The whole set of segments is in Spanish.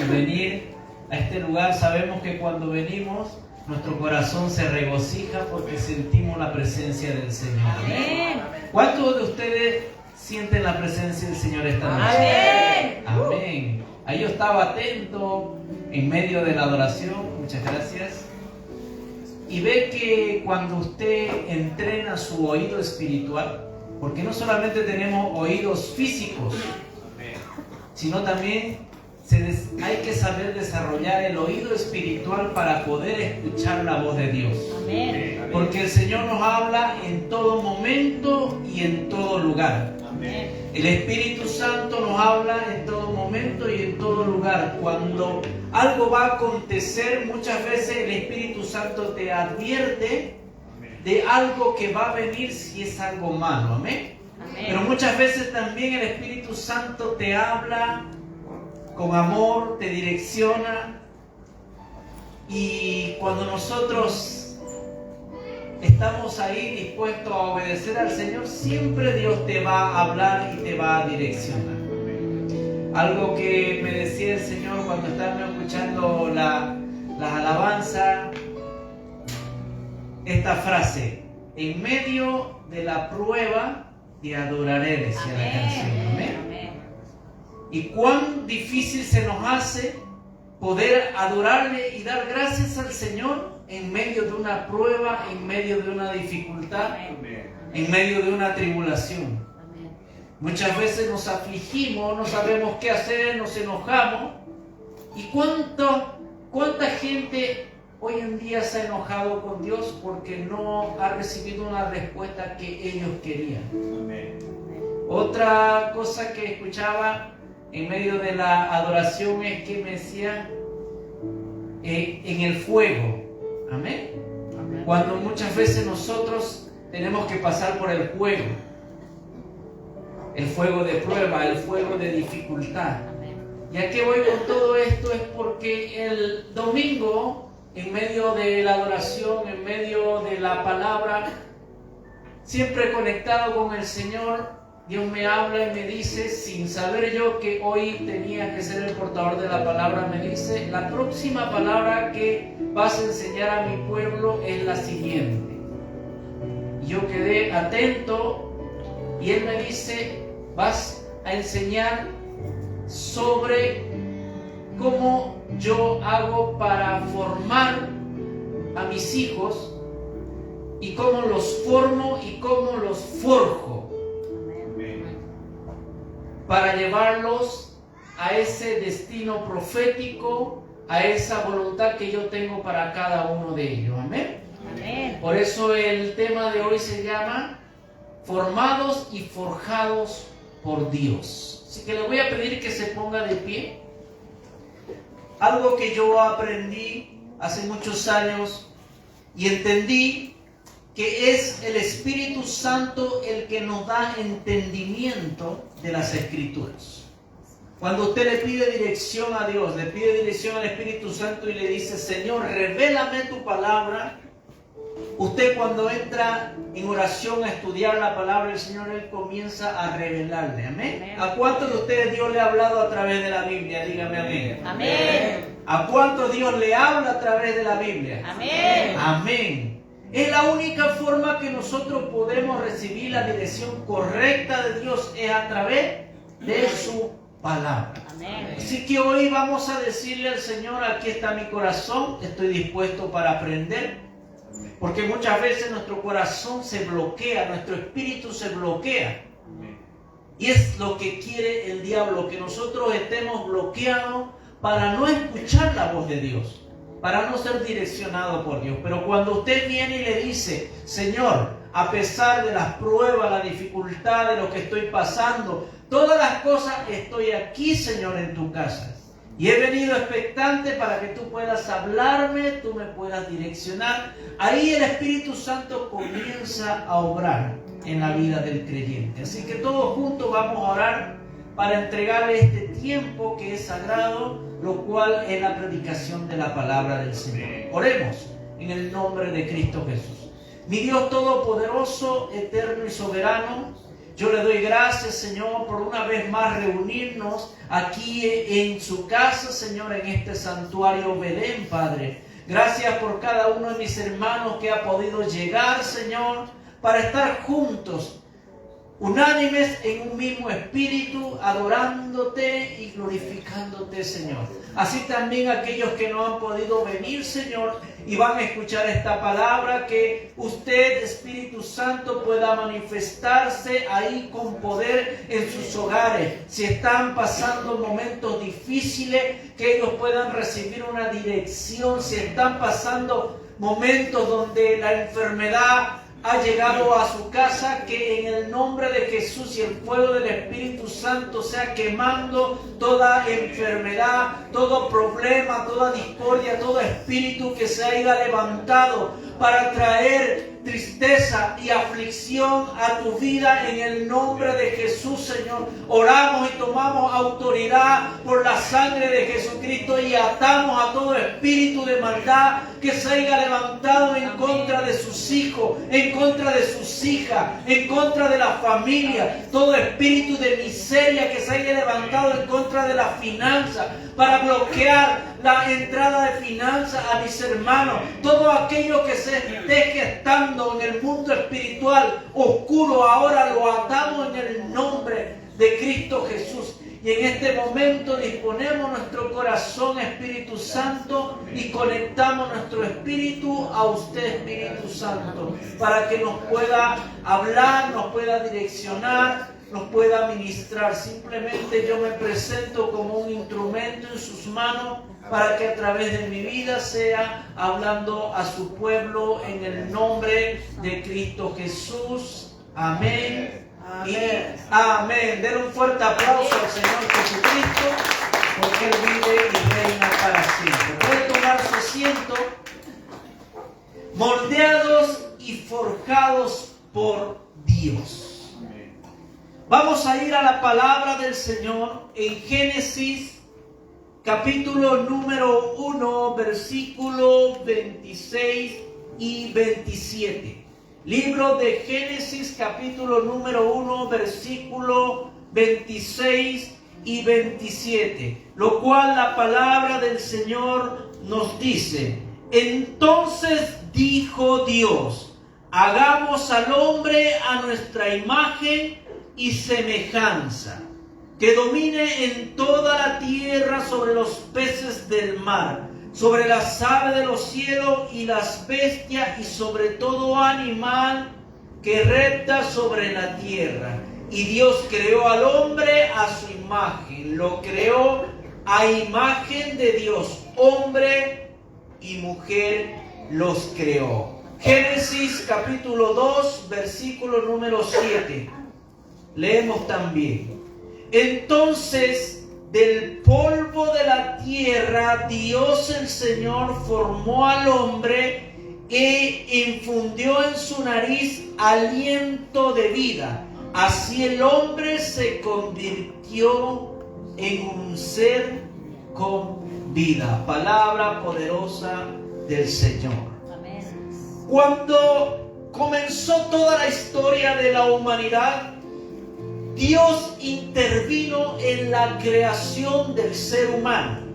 venir a este lugar. Sabemos que cuando venimos, nuestro corazón se regocija porque sentimos la presencia del Señor. Amén. ¿Cuántos de ustedes sienten la presencia del Señor esta noche? Amén. Amén. Ahí yo estaba atento en medio de la adoración. Muchas gracias. Y ve que cuando usted entrena su oído espiritual, porque no solamente tenemos oídos físicos, sino también hay que saber desarrollar el oído espiritual para poder escuchar la voz de Dios. Amén. Porque el Señor nos habla en todo momento y en todo lugar. Amén. El Espíritu Santo nos habla en todo momento y en todo lugar. Cuando algo va a acontecer, muchas veces el Espíritu Santo te advierte de algo que va a venir si es algo malo. Amén. Amén. Pero muchas veces también el Espíritu Santo te habla con amor, te direcciona. Y cuando nosotros estamos ahí dispuestos a obedecer al Señor, siempre Dios te va a hablar y te va a direccionar. Algo que me decía el Señor cuando estábamos escuchando las alabanzas, esta frase: en medio de la prueba te adoraré, decía la canción. Amén. Y cuán difícil se nos hace poder adorarle y dar gracias al Señor en medio de una prueba, en medio de una dificultad, en medio de una tribulación. Muchas veces nos afligimos, no sabemos qué hacer, nos enojamos. ¿Y cuánta gente hoy en día se ha enojado con Dios porque no ha recibido una respuesta que ellos querían? Otra cosa que escuchaba en medio de la adoración es que me decían en el fuego. Amén. Cuando muchas veces nosotros tenemos que pasar por el fuego de prueba, el fuego de dificultad. ¿Y a qué voy con todo esto? Es porque el domingo, en medio de la adoración, en medio de la palabra, siempre conectado con el Señor, Dios me habla y me dice, sin saber yo que hoy tenía que ser el portador de la palabra, me dice: la próxima palabra que vas a enseñar a mi pueblo es la siguiente. Y yo quedé atento y Él me dice: vas a enseñar sobre cómo yo hago para formar a mis hijos y cómo los formo y cómo los forjo para llevarlos a ese destino profético, a esa voluntad que yo tengo para cada uno de ellos. Amén. Amén. Por eso el tema de hoy se llama Formados y Forjados por Dios. Así que le voy a pedir que se ponga de pie. Algo que yo aprendí hace muchos años y entendí que es el Espíritu Santo el que nos da entendimiento de las Escrituras. Cuando usted le pide dirección a Dios, le pide dirección al Espíritu Santo y le dice: Señor, revélame tu palabra. Usted, cuando entra en oración a estudiar la palabra del Señor, Él comienza a revelarle. ¿Amén? ¿A cuántos de ustedes Dios le ha hablado a través de la Biblia? Dígame amén. Amén. ¿A cuántos Dios le habla a través de la Biblia? Amén. Amén. Es la única forma que nosotros podemos recibir la dirección correcta de Dios, es a través de su palabra. Amén. Así que hoy vamos a decirle al Señor: aquí está mi corazón, estoy dispuesto para aprender. Porque muchas veces nuestro corazón se bloquea, nuestro espíritu se bloquea. Y es lo que quiere el diablo, que nosotros estemos bloqueados para no escuchar la voz de Dios, para no ser direccionado por Dios. Pero cuando usted viene y le dice: Señor, a pesar de las pruebas, la dificultad, de lo que estoy pasando, todas las cosas, estoy aquí, Señor, en tu casa. Y he venido expectante para que tú puedas hablarme, tú me puedas direccionar. Ahí el Espíritu Santo comienza a obrar en la vida del creyente. Así que todos juntos vamos a orar para entregarle este tiempo que es sagrado, lo cual es la predicación de la palabra del Señor. Oremos en el nombre de Cristo Jesús. Mi Dios todopoderoso, eterno y soberano, Yo le doy gracias, Señor, por una vez más reunirnos aquí en su casa, Señor, en este santuario Belén, Padre. Gracias por cada uno de mis hermanos que ha podido llegar, Señor, para estar juntos, unánimes en un mismo espíritu, adorándote y glorificándote, Señor. Así también aquellos que no han podido venir, Señor, y van a escuchar esta palabra, que usted, Espíritu Santo, pueda manifestarse ahí con poder en sus hogares. Si están pasando momentos difíciles, que ellos puedan recibir una dirección. Si están pasando momentos donde la enfermedad ha llegado a su casa, que en el nombre de Jesús y el fuego del Espíritu Santo sea quemando toda enfermedad, todo problema, toda discordia, todo espíritu que se haya levantado para traer tristeza y aflicción a tu vida. En el nombre de Jesús, Señor, oramos y tomamos autoridad por la sangre de Jesucristo y atamos a todo espíritu de maldad que se haya levantado en contra de sus hijos, en contra de sus hijas, en contra de la familia. Todo espíritu de miseria que se haya levantado en contra de la finanza, para bloquear la entrada de finanzas a mis hermanos. Todo aquello que se esté gestando en el mundo espiritual oscuro, ahora lo atamos en el nombre de Cristo Jesús. Y en este momento disponemos nuestro corazón, Espíritu Santo, y conectamos nuestro espíritu a usted, Espíritu Santo, para que nos pueda hablar, nos pueda direccionar, nos pueda ministrar. Simplemente yo me presento como un instrumento en sus manos, para que a través de mi vida sea hablando a su pueblo en el nombre de Cristo Jesús. Amén. Amén. Amén. Den un fuerte aplauso al Señor Jesucristo, porque Él vive y reina para siempre. Puede tomar su asiento. Moldeados y forjados por Dios. Vamos a ir a la palabra del Señor en Génesis capítulo número 1, versículo 26 y 27. Libro de Génesis, capítulo número 1, versículo 26 y 27. Lo cual la palabra del Señor nos dice: entonces dijo Dios, hagamos al hombre a nuestra imagen y semejanza, que domine en toda la tierra, sobre los peces del mar, sobre las aves de los cielos y las bestias, y sobre todo animal que repta sobre la tierra. Y Dios creó al hombre a su imagen, lo creó a imagen de Dios, hombre y mujer los creó. Génesis capítulo 2, versículo número 7. Leemos también: entonces del polvo de la tierra Dios el Señor formó al hombre e infundió en su nariz aliento de vida. Así el hombre se convirtió en un ser con vida. Palabra poderosa del Señor. Amén. Cuando comenzó toda la historia de la humanidad, Dios intervino en la creación del ser humano.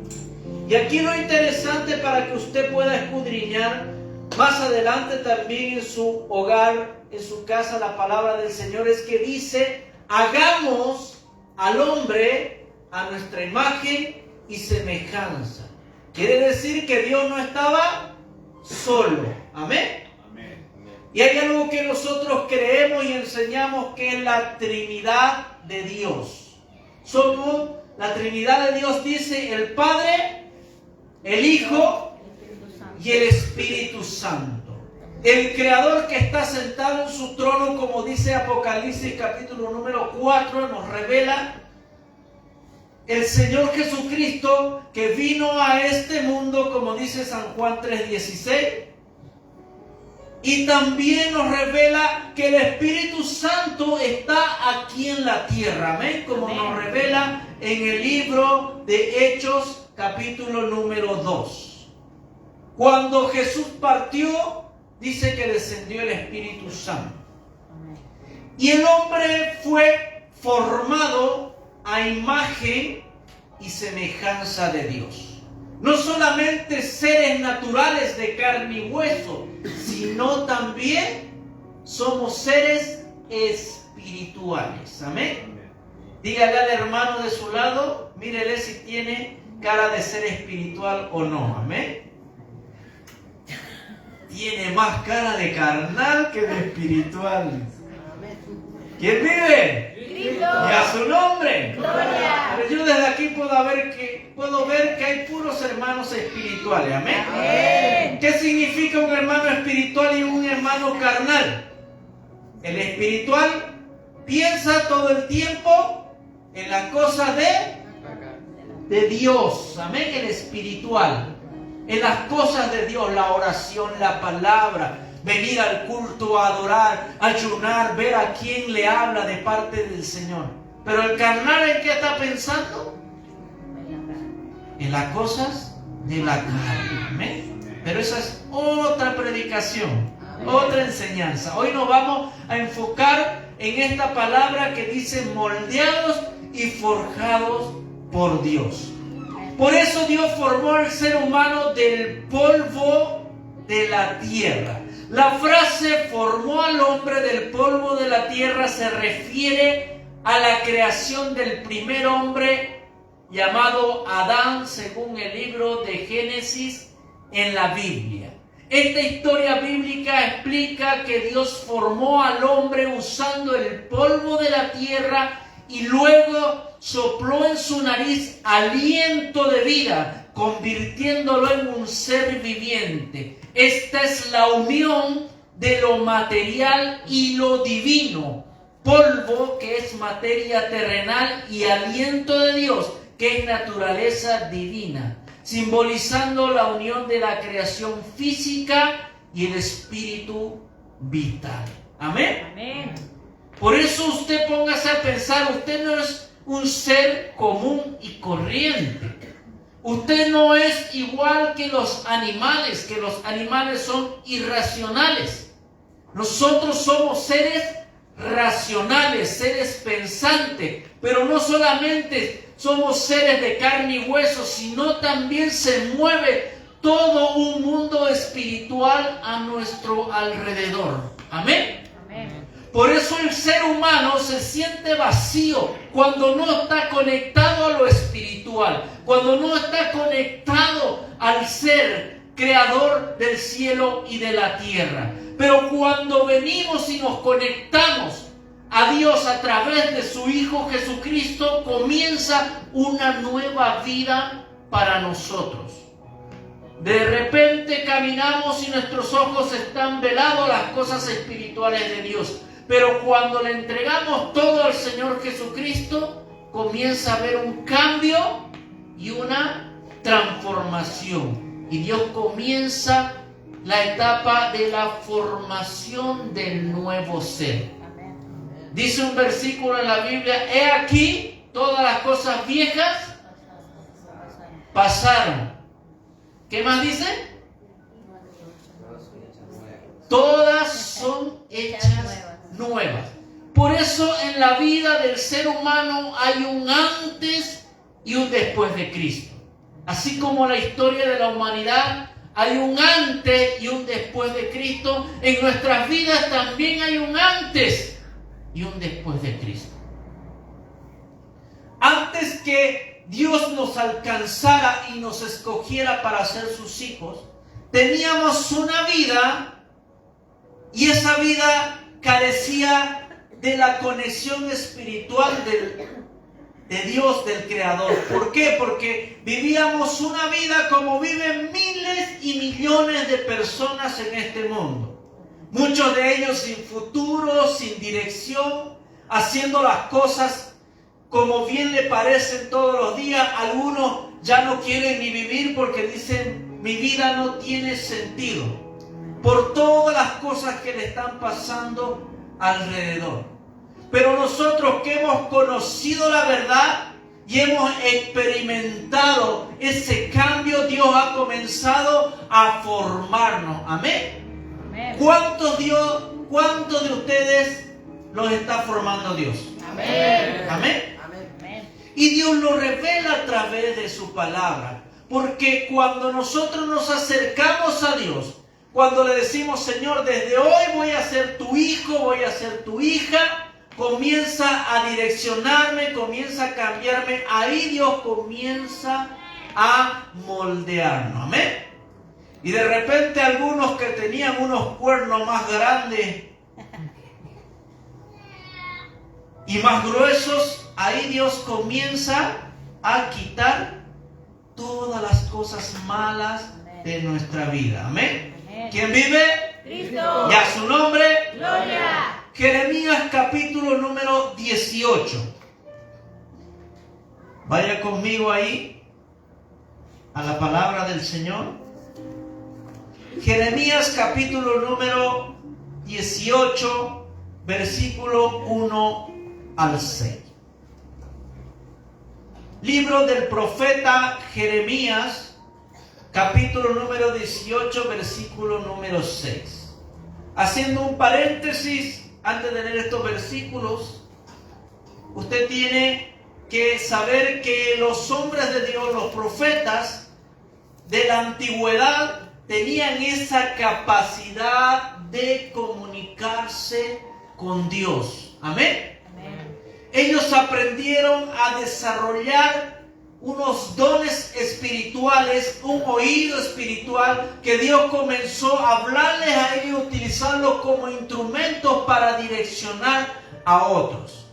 Y aquí lo interesante, para que usted pueda escudriñar más adelante también en su hogar, en su casa, la palabra del Señor es que dice: hagamos al hombre a nuestra imagen y semejanza. Quiere decir que Dios no estaba solo. Amén. Y hay algo que nosotros creemos y enseñamos, que es la Trinidad de Dios. Somos la Trinidad de Dios, dice el Padre, el Hijo y el Espíritu Santo. El Creador que está sentado en su trono, como dice Apocalipsis capítulo número 4, nos revela el Señor Jesucristo, que vino a este mundo, como dice San Juan 3:16. Y también nos revela que el Espíritu Santo está aquí en la tierra. Amén. Como nos revela en el libro de Hechos, capítulo número 2. Cuando Jesús partió, dice que descendió el Espíritu Santo. Y el hombre fue formado a imagen y semejanza de Dios. No solamente seres naturales de carne y hueso, sino también somos seres espirituales. Amén. Dígale al hermano de su lado, mírele si tiene cara de ser espiritual o no. Amén. Tiene más cara de carnal que de espiritual. ¿Quién vive? Cristo. Y a su nombre. Gloria. Pero yo desde aquí puedo ver que hay puros hermanos espirituales. Amén. Amén. ¿Qué significa un hermano espiritual y un hermano carnal? El espiritual piensa todo el tiempo en las cosas de Dios. Amén. El espiritual. En las cosas de Dios, la oración, la palabra, venir al culto, a adorar, ayunar, ver a quién le habla de parte del Señor. Pero el carnal, ¿en qué está pensando? En las cosas de la carne. Amén. Pero esa es otra predicación, otra enseñanza. Hoy nos vamos a enfocar en esta palabra que dice moldeados y forjados por Dios. Por eso Dios formó al ser humano del polvo de la tierra. La frase formó al hombre del polvo de la tierra se refiere a la creación del primer hombre llamado Adán, según el libro de Génesis en la Biblia. Esta historia bíblica explica que Dios formó al hombre usando el polvo de la tierra y luego sopló en su nariz aliento de vida, convirtiéndolo en un ser viviente. Esta es la unión de lo material y lo divino. Polvo, que es materia terrenal, y aliento de Dios, que es naturaleza divina, simbolizando la unión de la creación física y el espíritu vital. Amén. Amén. Por eso usted póngase a pensar, usted no es un ser común y corriente. Usted no es igual que los animales son irracionales. Nosotros somos seres racionales, seres pensantes, pero no solamente somos seres de carne y hueso, sino también se mueve todo un mundo espiritual a nuestro alrededor. Amén. Amén. Por eso el ser humano se siente vacío cuando no está conectado a lo espiritual, cuando no está conectado al ser creador del cielo y de la tierra. Pero cuando venimos y nos conectamos a Dios a través de su Hijo Jesucristo, comienza una nueva vida para nosotros. De repente caminamos y nuestros ojos están velados a las cosas espirituales de Dios. Pero cuando le entregamos todo al Señor Jesucristo, comienza a haber un cambio y una transformación. Y Dios comienza la etapa de la formación del nuevo ser. Dice un versículo en la Biblia: he aquí, todas las cosas viejas pasaron. ¿Qué más dice? Todas son hechas nuevas. Por eso en la vida del ser humano hay un antes y un después de Cristo. Así como la historia de la humanidad hay un antes y un después de Cristo, en nuestras vidas también hay un antes y un después de Cristo. Antes que Dios nos alcanzara y nos escogiera para ser sus hijos, teníamos una vida y esa vida carecía de la conexión espiritual de Dios, del Creador. ¿Por qué? Porque vivíamos una vida como viven miles y millones de personas en este mundo. Muchos de ellos sin futuro, sin dirección, haciendo las cosas como bien le parecen todos los días. Algunos ya no quieren ni vivir porque dicen: mi vida no tiene sentido, por todas las cosas que le están pasando alrededor. Pero nosotros que hemos conocido la verdad y hemos experimentado ese cambio, Dios ha comenzado a formarnos. Amén. Amén. ¿Cuántos de ustedes los está formando Dios. Amén. Amén. Amén. Y Dios lo revela a través de su palabra. Porque cuando nosotros nos acercamos a Dios, cuando le decimos, Señor, desde hoy voy a ser tu hijo, voy a ser tu hija, comienza a direccionarme, comienza a cambiarme. Ahí Dios comienza a moldearnos. Amén. Y de repente algunos que tenían unos cuernos más grandes y más gruesos, ahí Dios comienza a quitar todas las cosas malas de nuestra vida. Amén. Amén. ¿Quién vive? Cristo. Y a su nombre. Gloria. Jeremías capítulo número 18. Vaya conmigo ahí a la palabra del Señor. Jeremías capítulo número 18, versículo 1 al 6. Libro del profeta Jeremías, capítulo número 18, versículo número 6. Haciendo un paréntesis, antes de leer estos versículos, usted tiene que saber que los hombres de Dios, los profetas de la antigüedad, tenían esa capacidad de comunicarse con Dios. Amén. Ellos aprendieron a desarrollar unos dones espirituales, un oído espiritual que Dios comenzó a hablarles a ellos, utilizarlos como instrumentos para direccionar a otros.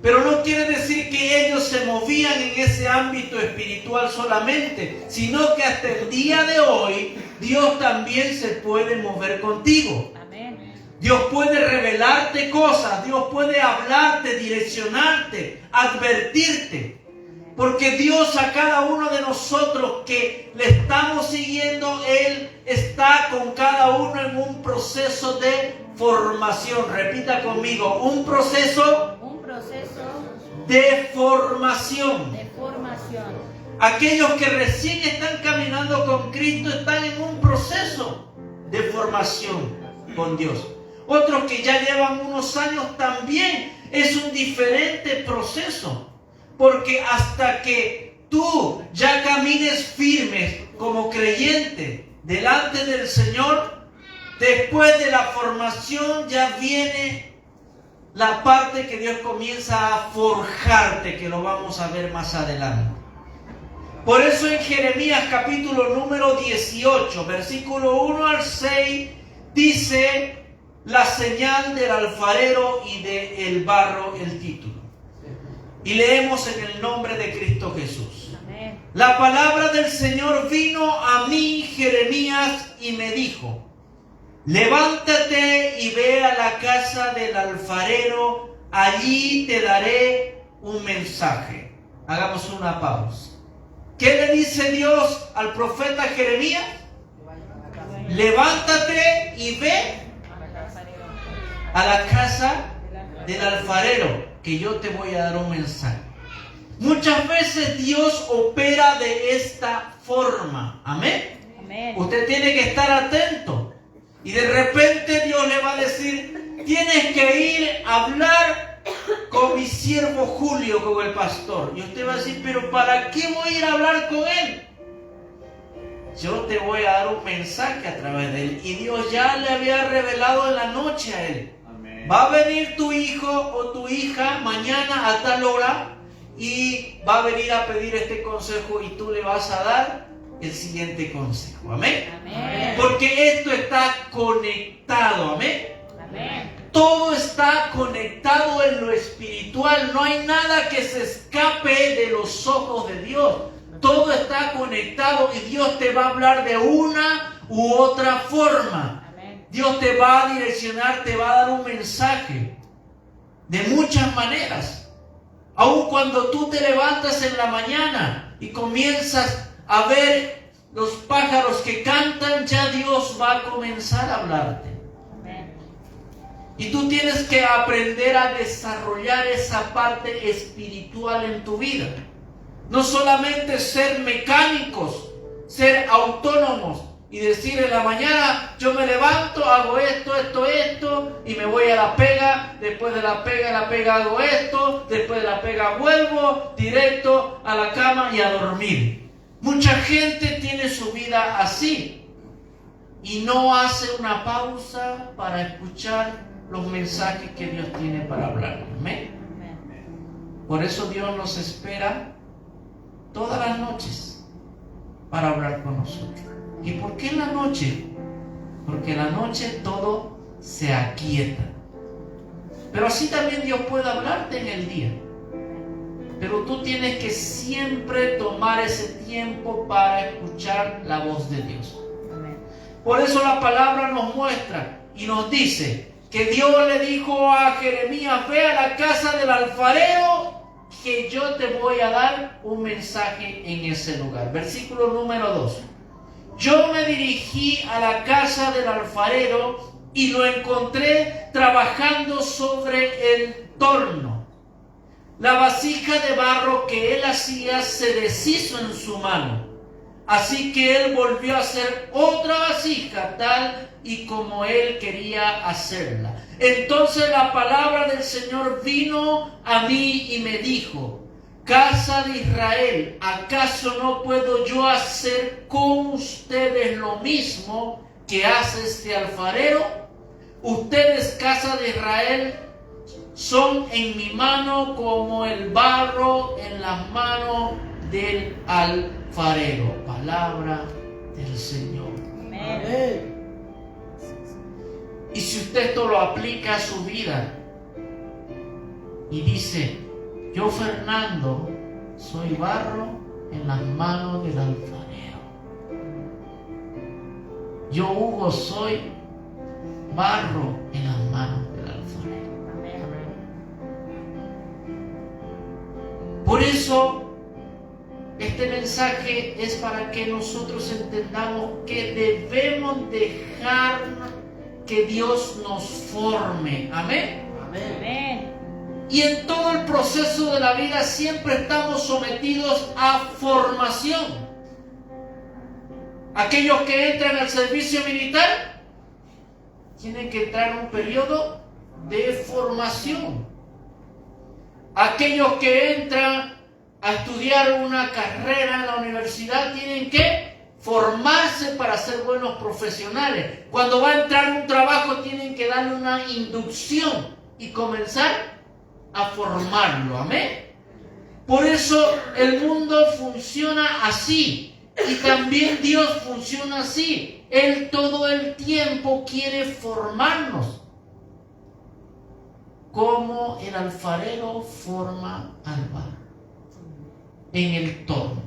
Pero no quiere decir que ellos se movían en ese ámbito espiritual solamente, sino que hasta el día de hoy Dios también se puede mover contigo. Dios puede revelarte cosas, Dios puede hablarte, direccionarte, advertirte. Porque Dios a cada uno de nosotros que le estamos siguiendo, Él está con cada uno en un proceso de formación. Repita conmigo, un proceso de formación. Aquellos que recién están caminando con Cristo están en un proceso de formación con Dios. Otros que ya llevan unos años también es un diferente proceso. Porque hasta que tú ya camines firmes como creyente delante del Señor, después de la formación ya viene la parte que Dios comienza a forjarte, que lo vamos a ver más adelante. Por eso en Jeremías capítulo número 18, versículo 1 al 6, dice la señal del alfarero y del barro, el título. Y leemos en el nombre de Cristo Jesús. Amén. La palabra del Señor vino a mí, Jeremías, y me dijo: levántate y ve a la casa del alfarero, allí te daré un mensaje. Hagamos una pausa. ¿Qué le dice Dios al profeta Jeremías? Levántate y ve a la casa del alfarero, que yo te voy a dar un mensaje. Muchas veces Dios opera de esta forma. Amén. Amén. Usted tiene que estar atento. Y de repente Dios le va a decir: tienes que ir a hablar con mi siervo Julio, con el pastor. Y usted va a decir: pero ¿para qué voy a ir a hablar con él? Yo te voy a dar un mensaje a través de él. Y Dios ya le había revelado en la noche a él. Amén. Va a venir tu hijo o tu hija mañana a tal hora y va a venir a pedir este consejo y tú le vas a dar el siguiente consejo. Amén. Amén. Porque esto está conectado. Amén. Amén. Todo está conectado en lo espiritual. No hay nada que se escape de los ojos de Dios. Todo está conectado y Dios te va a hablar de una u otra forma. Amén. Dios te va a direccionar, te va a dar un mensaje de muchas maneras. Aun cuando tú te levantas en la mañana y comienzas a ver los pájaros que cantan, ya Dios va a comenzar a hablarte. Amén. Y tú tienes que aprender a desarrollar esa parte espiritual en tu vida. No solamente ser mecánicos, ser autónomos, y decir en la mañana, yo me levanto, hago esto, y me voy a la pega, después de la pega hago esto, después de la pega vuelvo directo a la cama y a dormir. Mucha gente tiene su vida así y no hace una pausa para escuchar los mensajes que Dios tiene para hablar. Amén. Por eso Dios nos espera todas las noches para hablar con nosotros. ¿Y por qué en la noche? Porque en la noche todo se aquieta. Pero así también Dios puede hablarte en el día. Pero tú tienes que siempre tomar ese tiempo para escuchar la voz de Dios. Por eso la palabra nos muestra y nos dice que Dios le dijo a Jeremías, ve a la casa del alfarero, que yo te voy a dar un mensaje en ese lugar. Versículo número 2. Yo me dirigí a la casa del alfarero y lo encontré trabajando sobre el torno. La vasija de barro que él hacía se deshizo en su mano. Así que él volvió a hacer otra vasija tal y como él quería hacerla. Entonces la palabra del Señor vino a mí y me dijo, casa de Israel, ¿acaso no puedo yo hacer con ustedes lo mismo que hace este alfarero? Ustedes, casa de Israel, son en mi mano como el barro en las manos del alfarero. Palabra del Señor. Amén. Y si usted esto lo aplica a su vida y dice, yo Fernando soy barro en las manos del alfarero. Yo Hugo soy barro en las manos del alfarero. Por eso este mensaje es para que nosotros entendamos que debemos dejar que Dios nos forme. Amén. Amén. Y en todo el proceso de la vida siempre estamos sometidos a formación. Aquellos que entran al servicio militar tienen que entrar en un periodo de formación. Aquellos que entran a estudiar una carrera en la universidad tienen que formarse para ser buenos profesionales. Cuando va a entrar a un trabajo tienen que darle una inducción y comenzar a formarlo. Amén. Por eso el mundo funciona así y también Dios funciona así. Él todo el tiempo quiere formarnos, como el alfarero forma al barro en el torno.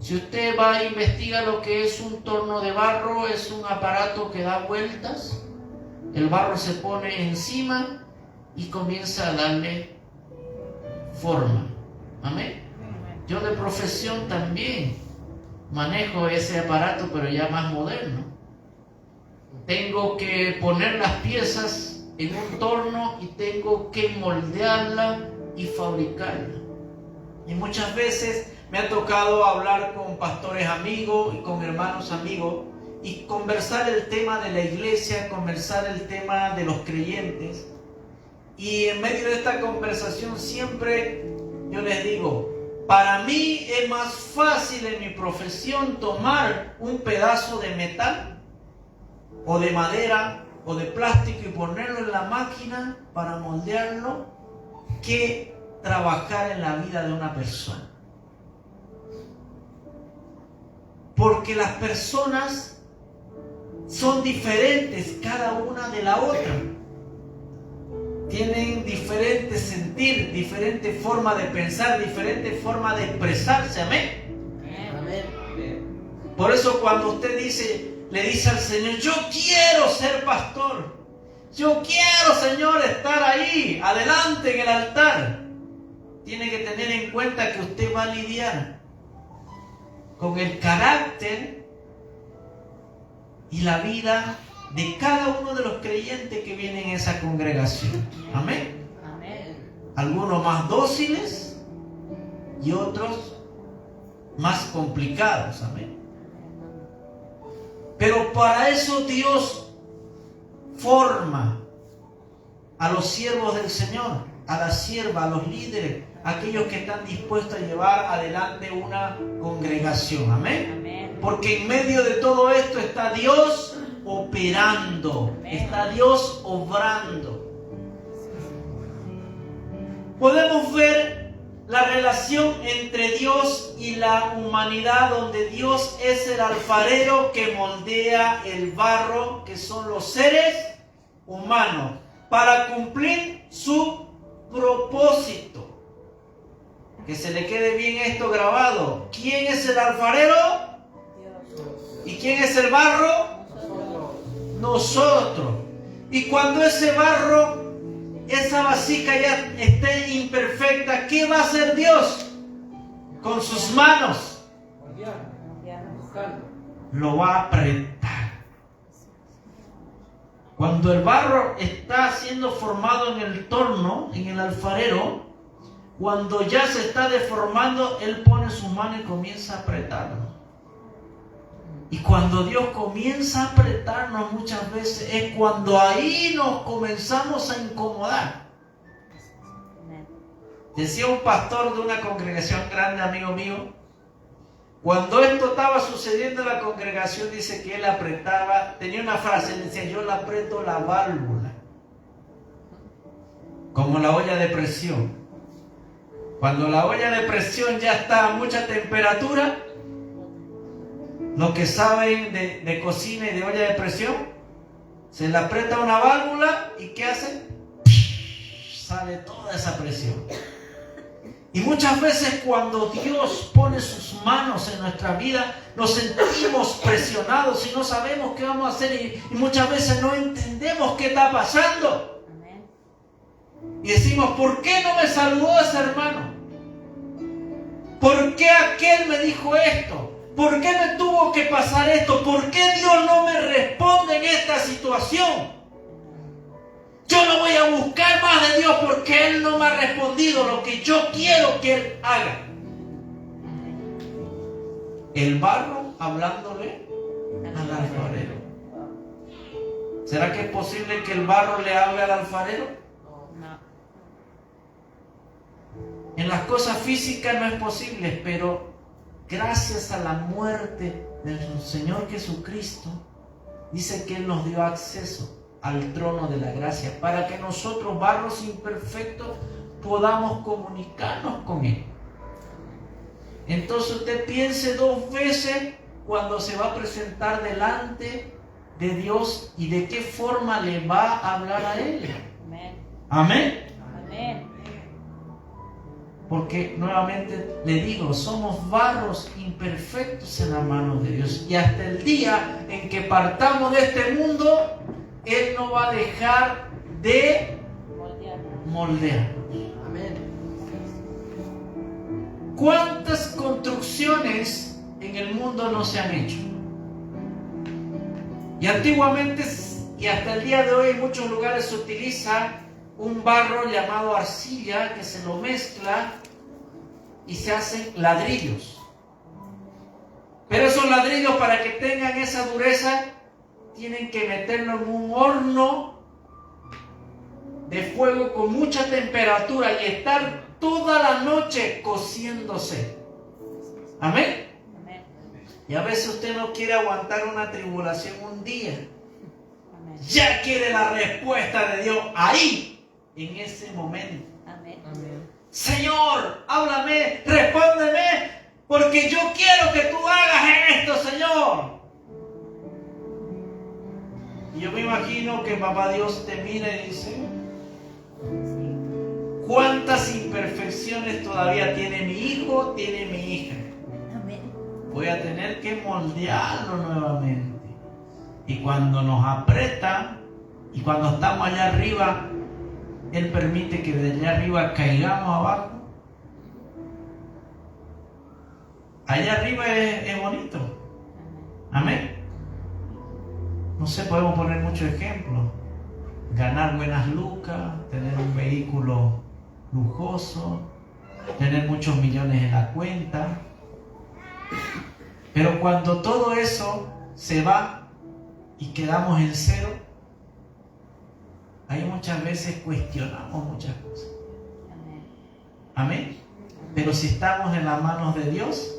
Si usted va a investigar lo que es un torno de barro, es un aparato que da vueltas, el barro se pone encima y comienza a darle forma. Amén. Yo de profesión también manejo ese aparato, pero ya más moderno. Tengo que poner las piezas en un torno y tengo que moldearla y fabricarla. Y muchas veces me ha tocado hablar con pastores amigos y con hermanos amigos y conversar el tema de la iglesia, conversar el tema de los creyentes. Y en medio de esta conversación siempre yo les digo, para mí es más fácil en mi profesión tomar un pedazo de metal o de madera o de plástico y ponerlo en la máquina para moldearlo que trabajar en la vida de una persona. Porque las personas son diferentes cada una de la otra. Tienen diferente sentir, diferente forma de pensar, diferente forma de expresarse. Amén. Amén. Por eso cuando usted le dice al Señor, yo quiero ser pastor, yo quiero, Señor, estar ahí, adelante en el altar, tiene que tener en cuenta que usted va a lidiar con el carácter y la vida de cada uno de los creyentes que vienen en esa congregación. Amén. Amén. Algunos más dóciles y otros más complicados. Amén. Pero para eso Dios forma a los siervos del Señor, a las siervas, a los líderes, a aquellos que están dispuestos a llevar adelante una congregación. Amén. Amén. Porque en medio de todo esto está Dios operando, está Dios obrando. Podemos ver la relación entre Dios y la humanidad, donde Dios es el alfarero que moldea el barro, que son los seres humanos, para cumplir su propósito. Que se le quede bien esto grabado. ¿Quién es el alfarero? Dios. ¿Y quién es el barro? Nosotros. Y cuando ese barro, esa vasija ya esté imperfecta, ¿qué va a hacer Dios? Con sus manos lo va a apretar. Cuando el barro está siendo formado en el torno, en el alfarero, cuando ya se está deformando, Él pone sus manos y comienza a apretarlo. Y cuando Dios comienza a apretarnos muchas veces, es cuando ahí nos comenzamos a incomodar. Decía un pastor de una congregación grande, amigo mío, cuando esto estaba sucediendo en la congregación, dice que él apretaba, tenía una frase, él decía: yo le aprieto la válvula, como la olla de presión. Cuando la olla de presión ya está a mucha temperatura, los que saben de cocina y de olla de presión, se le aprieta una válvula y ¿qué hace? Sale toda esa presión. Y muchas veces cuando Dios pone sus manos en nuestra vida, nos sentimos presionados y no sabemos qué vamos a hacer, y muchas veces no entendemos qué está pasando. Y decimos: ¿por qué no me saludó ese hermano? ¿Por qué aquel me dijo esto? ¿Por qué me tuvo que pasar esto? ¿Por qué Dios no me responde en esta situación? Yo no voy a buscar más de Dios porque Él no me ha respondido lo que yo quiero que Él haga. El barro hablándole al alfarero. ¿Será que es posible que el barro le hable al alfarero? No. En las cosas físicas no es posible, pero gracias a la muerte del Señor Jesucristo, dice que Él nos dio acceso al trono de la gracia, para que nosotros, barros imperfectos, podamos comunicarnos con Él. Entonces usted piense dos veces cuando se va a presentar delante de Dios y de qué forma le va a hablar a Él. Amén. Amén. Amén. Porque nuevamente le digo, somos barros imperfectos en la mano de Dios, y hasta el día en que partamos de este mundo, Él no va a dejar de moldear. Amén. ¿Cuántas construcciones en el mundo no se han hecho? Y antiguamente, y hasta el día de hoy, en muchos lugares se utiliza un barro llamado arcilla, que se lo mezcla y se hacen ladrillos. Pero esos ladrillos, para que tengan esa dureza, tienen que meterlo en un horno de fuego con mucha temperatura y estar toda la noche cociéndose. Amén. Amén. Y a veces usted no quiere aguantar una tribulación un día. Amén. Ya quiere la respuesta de Dios ahí, en ese momento. Amén. Señor, háblame, respóndeme, porque yo quiero que tú hagas esto, Señor. Y yo me imagino que Papá Dios te mira y dice: ¿cuántas imperfecciones todavía tiene mi hijo, tiene mi hija? Amén. Voy a tener que moldearlo nuevamente. Y cuando nos aprieta, y cuando estamos allá arriba, Él permite que de allá arriba caigamos abajo. Allá arriba es bonito. Amén. No sé, podemos poner muchos ejemplos. Ganar buenas lucas, tener un vehículo lujoso, tener muchos millones en la cuenta. Pero cuando todo eso se va, y quedamos en cero, ahí muchas veces cuestionamos muchas cosas. Amén. Pero si estamos en las manos de Dios,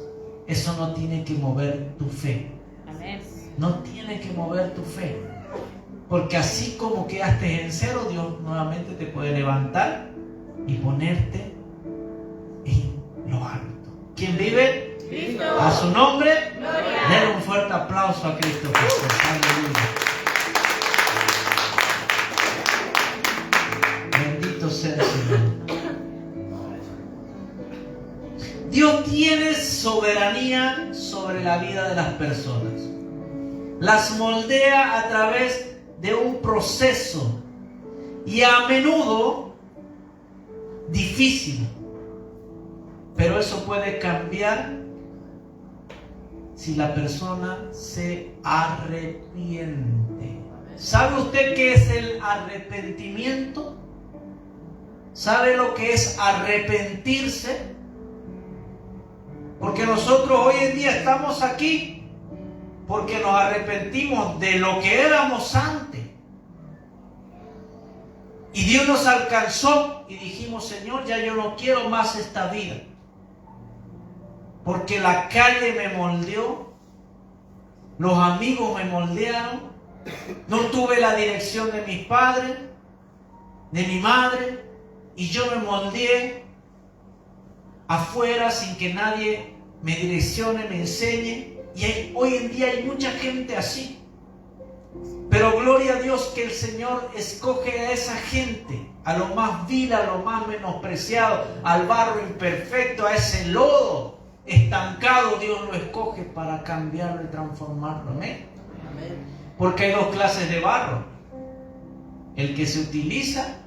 eso no tiene que mover tu fe. Amén. No tiene que mover tu fe. Porque así como quedaste en cero, Dios nuevamente te puede levantar y ponerte en lo alto. ¿Quién vive? Cristo. A su nombre, Gloria. denle un fuerte aplauso a Cristo Jesús. Aleluya. Bendito sea el Señor. Dios tiene soberanía sobre la vida de las personas. Las moldea a través de un proceso y a menudo difícil. Pero eso puede cambiar si la persona se arrepiente. ¿Sabe usted qué es el arrepentimiento? ¿Sabe lo que es arrepentirse? Porque nosotros hoy en día estamos aquí porque nos arrepentimos de lo que éramos antes. Y Dios nos alcanzó y dijimos, Señor, ya yo no quiero más esta vida. Porque la calle me moldeó, los amigos me moldearon, no tuve la dirección de mis padres, de mi madre, y yo me moldeé afuera sin que nadie me direccione, me enseñe. Y hoy en día hay mucha gente así. Pero gloria a Dios que el Señor escoge a esa gente, a lo más vil, a lo más menospreciado, al barro imperfecto, a ese lodo estancado. Dios lo escoge para cambiarlo y transformarlo. ¿Amén? Porque hay dos clases de barro. El que se utiliza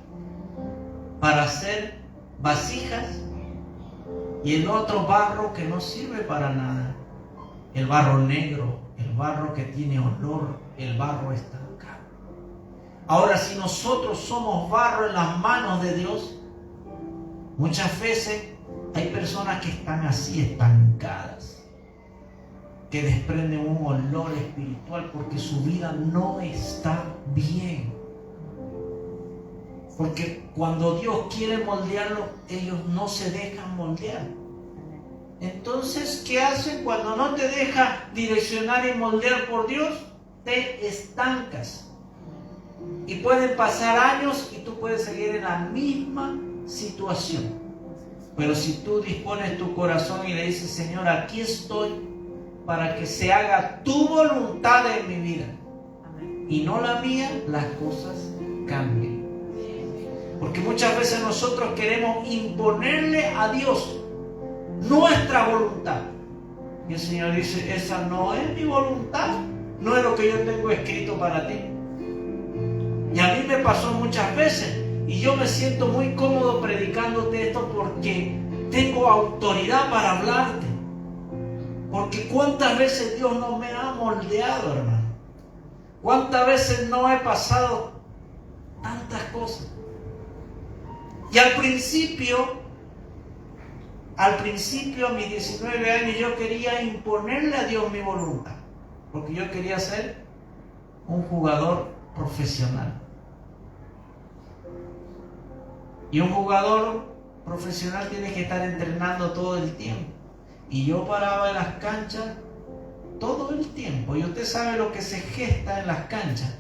para hacer vasijas y el otro barro que no sirve para nada. El barro negro, el barro que tiene olor, el barro estancado. Ahora, si nosotros somos barro en las manos de Dios, muchas veces hay personas que están así estancadas, que desprenden un olor espiritual porque su vida no está bien. Porque cuando Dios quiere moldearlo, ellos no se dejan moldear. Entonces, ¿qué hacen cuando no te deja direccionar y moldear por Dios? Te estancas. Y pueden pasar años y tú puedes seguir en la misma situación. Pero si tú dispones tu corazón y le dices, Señor, aquí estoy para que se haga tu voluntad en mi vida y no la mía, las cosas cambian. Porque muchas veces nosotros queremos imponerle a Dios nuestra voluntad. Y el Señor dice, esa no es mi voluntad, no es lo que yo tengo escrito para ti. Y a mí me pasó muchas veces, y yo me siento muy cómodo predicándote esto porque tengo autoridad para hablarte. Porque cuántas veces Dios no me ha moldeado, hermano. Cuántas veces no he pasado tantas cosas. Y al principio, a mis 19 años, yo quería imponerle a Dios mi voluntad. Porque yo quería ser un jugador profesional. Y un jugador profesional tiene que estar entrenando todo el tiempo. Y yo paraba en las canchas todo el tiempo. Y usted sabe lo que se gesta en las canchas,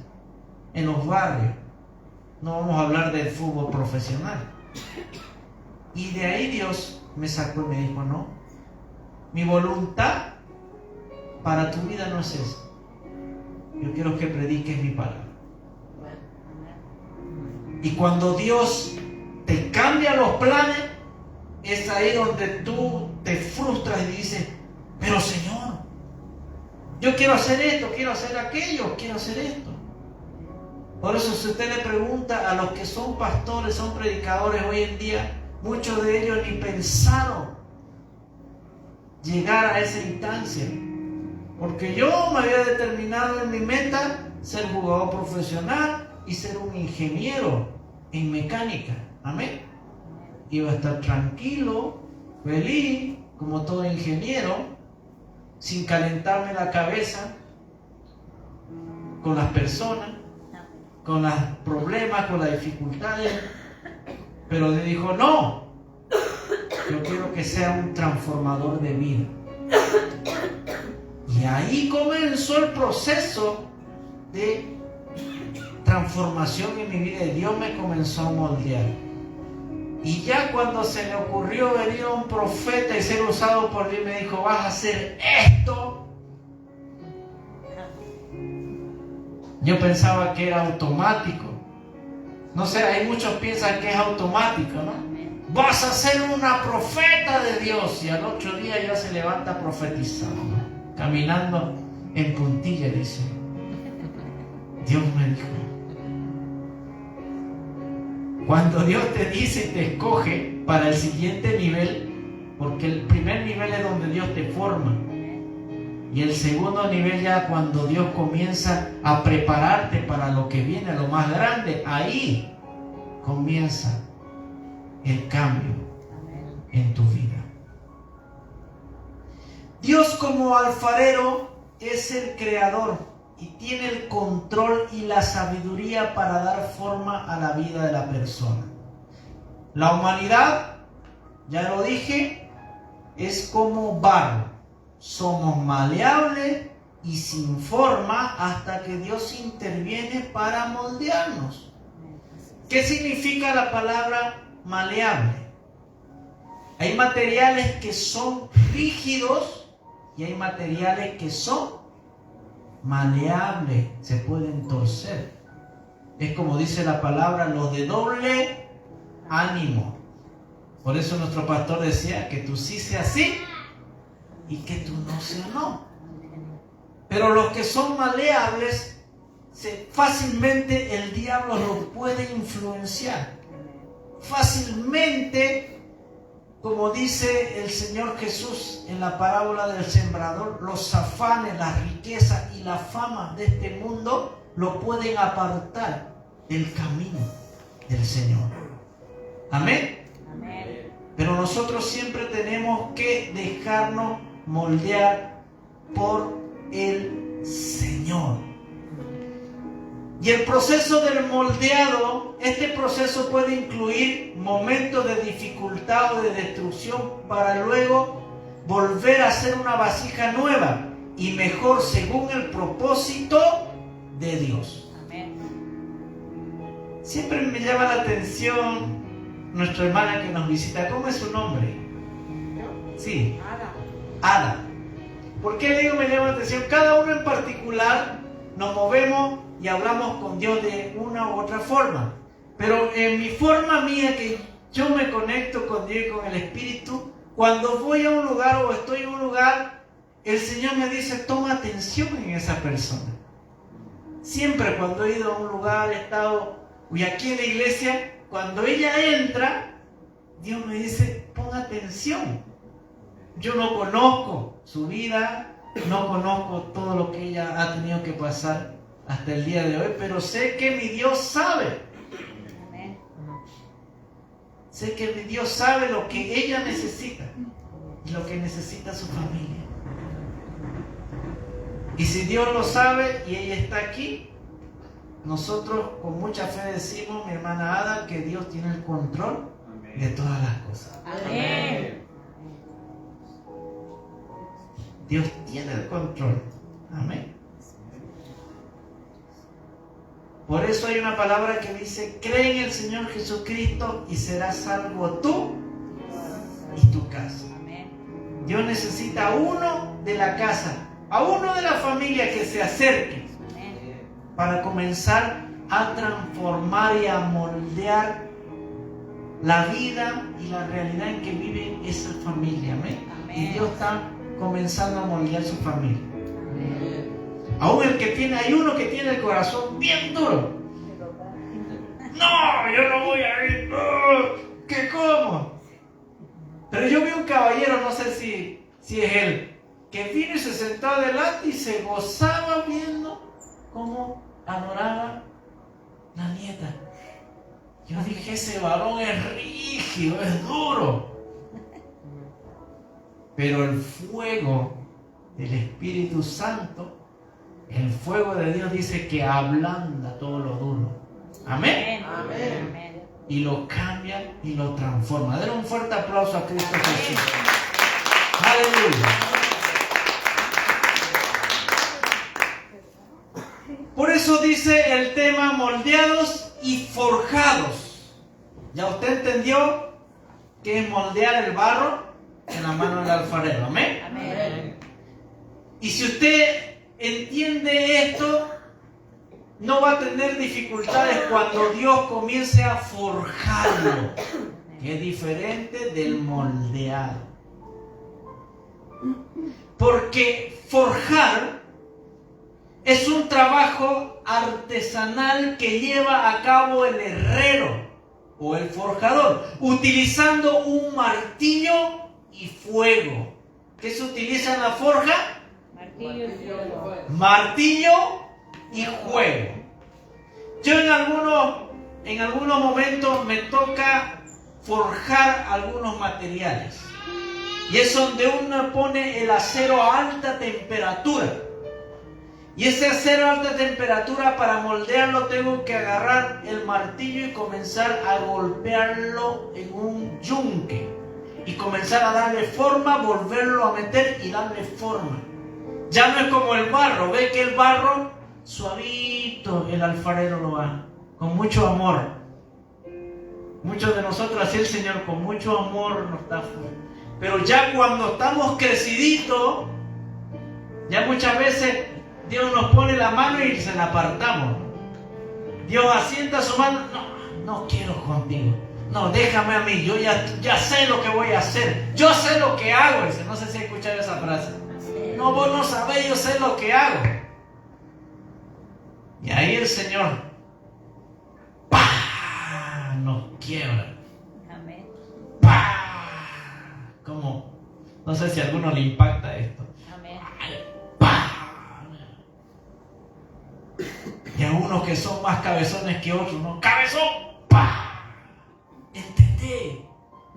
en los barrios. No vamos a hablar del fútbol profesional. Y de ahí Dios me sacó y me dijo, no, mi voluntad para tu vida no es esa. Yo quiero que prediques mi palabra. Y cuando Dios te cambia los planes, es ahí donde tú te frustras y dices, pero Señor, yo quiero hacer esto, quiero hacer aquello, quiero hacer esto. Por eso si usted le pregunta a los que son pastores, son predicadores hoy en día, muchos de ellos ni pensaron llegar a esa instancia. Porque yo me había determinado en mi meta ser jugador profesional y ser un ingeniero en mecánica. Amén. Iba a estar tranquilo, feliz, como todo ingeniero, sin calentarme la cabeza. con las personas, con los problemas, con las dificultades. Pero Dios dijo, no, yo quiero que sea un transformador de vida. Y ahí comenzó el proceso de transformación en mi vida. Y Dios me comenzó a moldear. Y ya cuando se le ocurrió venir a un profeta y ser usado por Dios, me dijo, vas a hacer esto. Yo pensaba que era automático. No sé, hay muchos que piensan que es automático, ¿no? Vas a ser una profeta de Dios. Y al otro día ya se levanta profetizando, caminando en puntilla, dice. Dios me dijo. Cuando Dios te dice y te escoge para el siguiente nivel, porque el primer nivel es donde Dios te forma. Y el segundo nivel ya cuando Dios comienza a prepararte para lo que viene, lo más grande, ahí comienza el cambio en tu vida. Dios como alfarero es el creador y tiene el control y la sabiduría para dar forma a la vida de la persona. La humanidad, ya lo dije, es como barro. Somos maleables y sin forma hasta que Dios interviene para moldearnos. ¿Qué significa la palabra maleable? Hay materiales que son rígidos y hay materiales que son maleables, se pueden torcer. Es como dice la palabra, los de doble ánimo. Por eso nuestro pastor decía que tú sí seas sí y que tú no seas no. Pero los que son maleables, fácilmente el diablo los puede influenciar. Fácilmente, como dice el Señor Jesús en la parábola del sembrador, los afanes, las riquezas y la fama de este mundo lo pueden apartar del camino del Señor. Amén. Amén. Pero nosotros siempre tenemos que dejarnos moldear por el Señor. Y el proceso del moldeado, este proceso puede incluir momentos de dificultad o de destrucción para luego volver a ser una vasija nueva y mejor según el propósito de Dios. Amén. Siempre me llama la atención nuestra hermana que nos visita. ¿Cómo es su nombre? Sí. Ada. ¿Por qué le digo me llama la atención? Cada uno en particular nos movemos y hablamos con Dios de una u otra forma. Pero en mi forma mía, que yo me conecto con Dios y con el Espíritu, cuando voy a un lugar o estoy en un lugar, el Señor me dice, toma atención en esa persona. Siempre cuando he ido a un lugar, he estado, y aquí en la iglesia, cuando ella entra, Dios me dice, pon atención. Yo no conozco su vida, no conozco todo lo que ella ha tenido que pasar hasta el día de hoy, pero sé que mi Dios sabe. Amén. Sé que mi Dios sabe lo que ella necesita y lo que necesita su familia. Y si Dios lo sabe y ella está aquí, nosotros con mucha fe decimos, mi hermana Ada, que Dios tiene el control de todas las cosas. Amén. Dios tiene el control. Amén. Por eso hay una palabra que dice, cree en el Señor Jesucristo y serás salvo tú y tu casa. Amén. Dios necesita a uno de la casa, a uno de la familia que se acerque Amén. para comenzar a transformar y a moldear la vida y la realidad en que vive esa familia. Amén. Amén. Y Dios está comenzando a moldear su familia. Amén. Aún hay uno que tiene el corazón bien duro. No, yo no voy a ir. ¿Qué cómo? Pero yo vi un caballero, no sé si es él, que vino y se sentó adelante y se gozaba viendo cómo adoraba la nieta. Yo dije, ese varón es rígido, es duro. Pero el fuego del Espíritu Santo El fuego de Dios dice que ablanda todo lo duro. Amén. Amén. Y lo cambia y lo transforma. Denle un fuerte aplauso a Cristo Jesús. Aleluya. Por eso dice el tema moldeados y forjados. ¿Ya usted entendió qué es moldear el barro en la mano del alfarero? Amén. Amén. Y si usted entiende esto, no va a tener dificultades cuando Dios comience a forjarlo, que es diferente del moldeado. Porque forjar es un trabajo artesanal que lleva a cabo el herrero o el forjador, utilizando un martillo y fuego. ¿Qué se utiliza en la forja? Martillo y fuego. Martillo y fuego. Yo en algunos momentos me toca forjar algunos materiales. Y es donde uno pone el acero a alta temperatura. Y ese acero a alta temperatura, para moldearlo, tengo que agarrar el martillo y comenzar a golpearlo en un yunque. Y comenzar a darle forma, volverlo a meter y darle forma. Ya no es como el barro. Ve que el barro, suavito, el alfarero lo va, con mucho amor. Muchos de nosotros, así el Señor, con mucho amor nos da fuerza. Pero ya cuando estamos creciditos, ya muchas veces Dios nos pone la mano y se la apartamos. Dios asienta su mano. No quiero contigo. No, déjame a mí. Yo ya sé lo que voy a hacer. Yo sé lo que hago. Dice, no sé si he escuchado esa frase. No, vos no sabés, yo sé lo que hago. Y ahí el Señor, ¡pah!, nos quiebra. Amén. ¡Pah! Como, no sé si a alguno le impacta esto. Amén. ¡Pah! Y a unos que son más cabezones que otros, ¿no? ¡Cabezón! ¡Pah! ¿Entendés?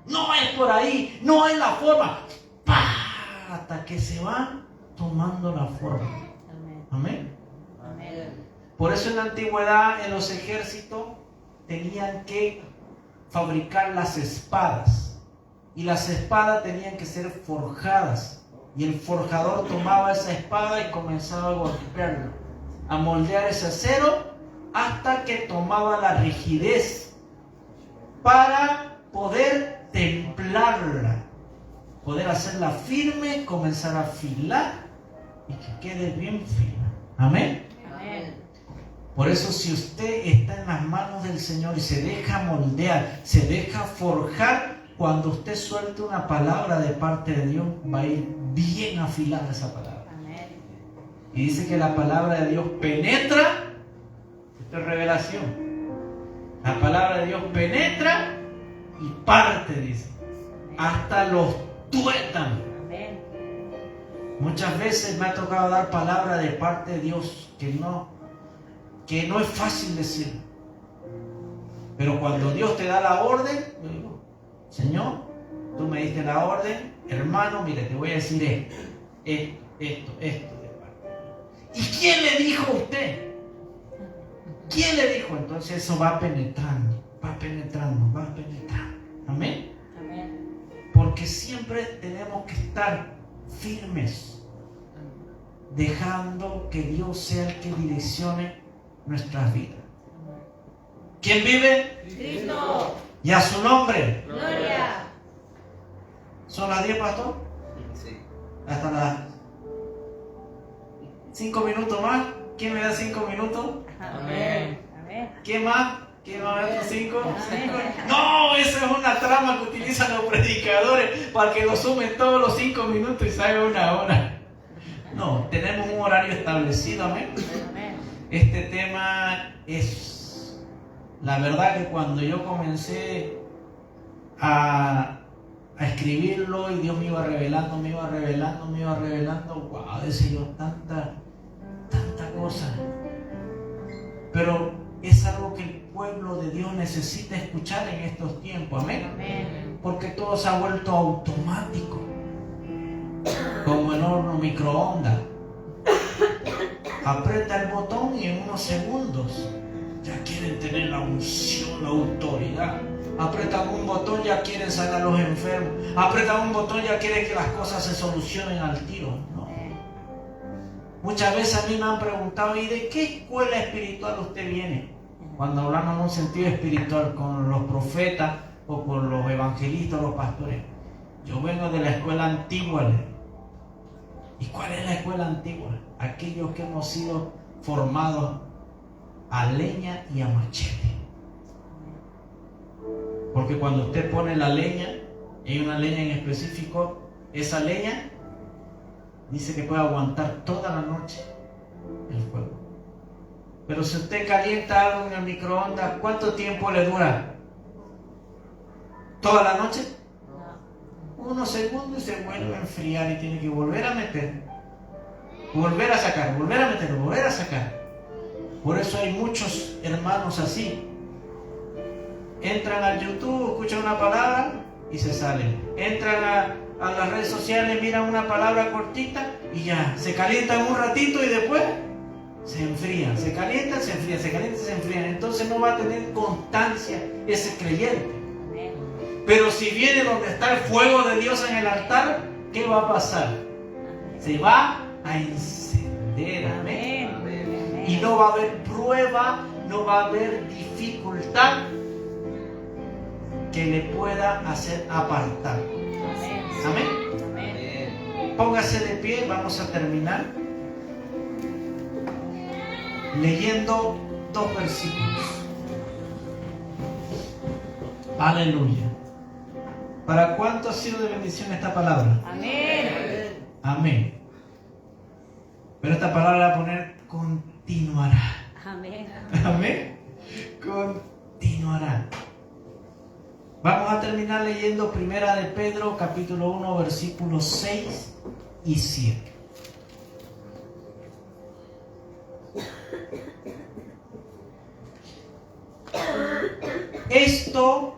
No es por ahí, no es la forma. ¡Pah! Hasta que se va tomando la forma. Amén. Amén. Amén. Por eso en la antigüedad, en los ejércitos, tenían que fabricar las espadas. Y las espadas tenían que ser forjadas. Y el forjador tomaba esa espada y comenzaba a golpearlo, a moldear ese acero hasta que tomaba la rigidez para poder templarla, poder hacerla firme, comenzar a afilar y que quede bien firme. Amén. Amén. Por eso, si usted está en las manos del Señor y se deja moldear, se deja forjar, cuando usted suelte una palabra de parte de Dios, va a ir bien afilada esa palabra. Amén. Y dice que la palabra de Dios penetra. Esto es revelación. La palabra de Dios penetra y parte, dice, hasta los tuétanos. Amén. Muchas veces me ha tocado dar palabra de parte de Dios que no es fácil decir. Pero cuando Dios te da la orden, yo digo, Señor, tú me diste la orden, hermano, mire, te voy a decir esto. ¿Y quién le dijo a usted? ¿Quién le dijo? Entonces eso va penetrando. Amén. Amén. Porque siempre tenemos que estar firmes, dejando que Dios sea el que direccione nuestras vidas. ¿Quién vive? Cristo. Y a su nombre. Gloria. ¿Son las 10, pastor? Sí. Hasta las 5 minutos más. ¿Quién me da 5 minutos? Amén. Amén. ¿Quién más? ¿Quién más otros 5? Amén. No, esa es una trama que utilizan los predicadores para que lo sumen todos los 5 minutos y salga 1 hora. No, tenemos un horario establecido, amén. Amén. Este tema es, la verdad que cuando yo comencé a escribirlo y Dios me iba revelando, wow, decía yo, tanta cosa. Pero es algo que el pueblo de Dios necesita escuchar en estos tiempos, amén. Amén. Porque todo se ha vuelto automático, como el horno microondas. Aprieta el botón y en unos segundos ya quieren tener la unción, la autoridad. Apretan un botón, ya quieren sanar a los enfermos. Apretan un botón, ya quieren que las cosas se solucionen al tiro. No. Muchas veces a mí me han preguntado, ¿y de qué escuela espiritual usted viene? Cuando hablamos en un sentido espiritual con los profetas o con los evangelistas, los pastores. Yo vengo de la escuela antigua. ¿Y cuál es la escuela antigua? Aquellos que hemos sido formados a leña y a machete. Porque cuando usted pone la leña, hay una leña en específico, esa leña dice que puede aguantar toda la noche el fuego. Pero si usted calienta algo en el microondas, ¿cuánto tiempo le dura? ¿Toda la noche? Unos segundos y se vuelve a enfriar y tiene que volver a meter, volver a sacar, volver a meter, volver a sacar. Por eso hay muchos hermanos así. Entran al YouTube, escuchan una palabra y se salen. Entran a las redes sociales, miran una palabra cortita y ya, se calientan un ratito y después se enfrían. Se calientan, se enfrían, se calientan, se enfrían. Entonces no va a tener constancia ese creyente. Pero si viene donde está el fuego de Dios en el altar, ¿qué va a pasar? Se va a encender. Amén. Y no va a haber prueba, no va a haber dificultad que le pueda hacer apartar. Amén. Póngase de pie, vamos a terminar leyendo 2 versículos. Aleluya. ¿Para cuánto ha sido de bendición esta palabra? Amén. Amén. Pero esta palabra la va a poner continuará. Amén. Amén. Continuará. Vamos a terminar leyendo Primera de Pedro, capítulo 1, versículos 6 y 7. Esto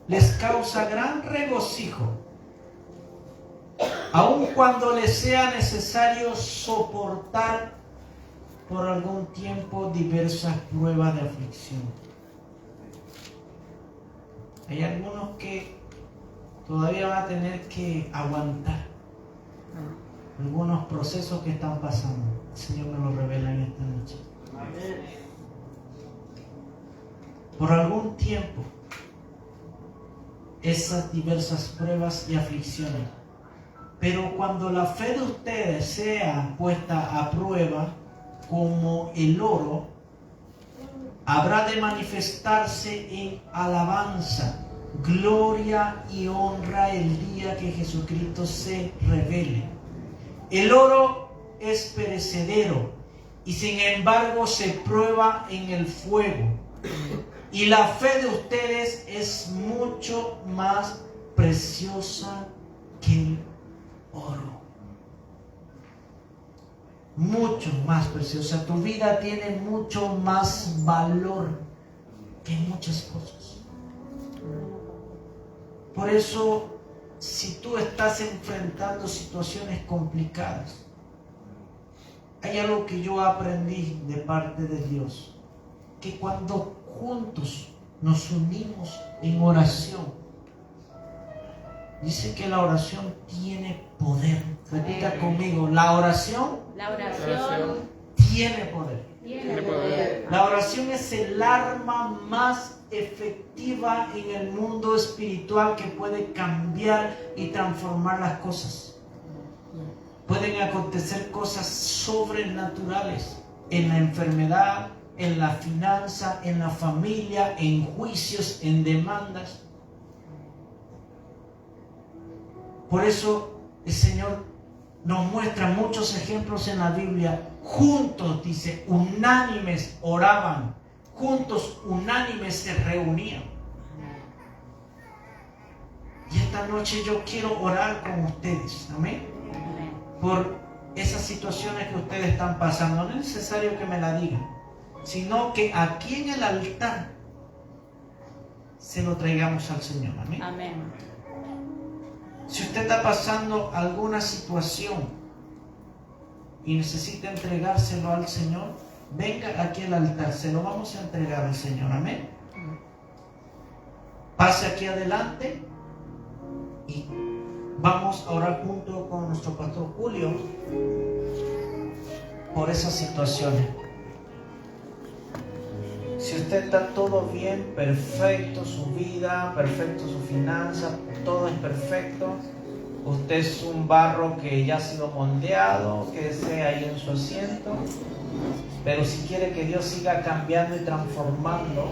les causa gran regocijo, aun cuando les sea necesario soportar por algún tiempo diversas pruebas de aflicción. Hay algunos que todavía van a tener que aguantar algunos procesos que están pasando. El Señor me lo revela en esta noche. Por algún tiempo, esas diversas pruebas y aflicciones. Pero cuando la fe de ustedes sea puesta a prueba, como el oro, habrá de manifestarse en alabanza, gloria y honra el día que Jesucristo se revele. El oro es perecedero y sin embargo se prueba en el fuego. Y la fe de ustedes es mucho más preciosa que el oro. Mucho más preciosa. Tu vida tiene mucho más valor que muchas cosas. Por eso, si tú estás enfrentando situaciones complicadas, hay algo que yo aprendí de parte de Dios, que cuando juntos nos unimos en oración, dice que la oración tiene poder. Repita conmigo, la oración tiene poder. La oración es el arma más efectiva en el mundo espiritual que puede cambiar y transformar las cosas. Pueden acontecer cosas sobrenaturales en la enfermedad, en la finanza, en la familia, en juicios, en demandas. Por eso el Señor nos muestra muchos ejemplos en la Biblia. Juntos, dice, unánimes oraban. Juntos, unánimes se reunían. Y esta noche yo quiero orar con ustedes. Amén. Por esas situaciones que ustedes están pasando. No es necesario que me la digan, sino que aquí en el altar se lo traigamos al Señor. Amén. Amén. Si usted está pasando alguna situación y necesita entregárselo al Señor, venga aquí al altar, se lo vamos a entregar al Señor, amén. Pase aquí adelante y vamos a orar junto con nuestro pastor Julio por esas situaciones. Si usted está todo bien, perfecto, su vida, perfecto, su finanza, todo es perfecto. Usted es un barro que ya ha sido moldeado, quédese ahí en su asiento. Pero si quiere que Dios siga cambiando y transformando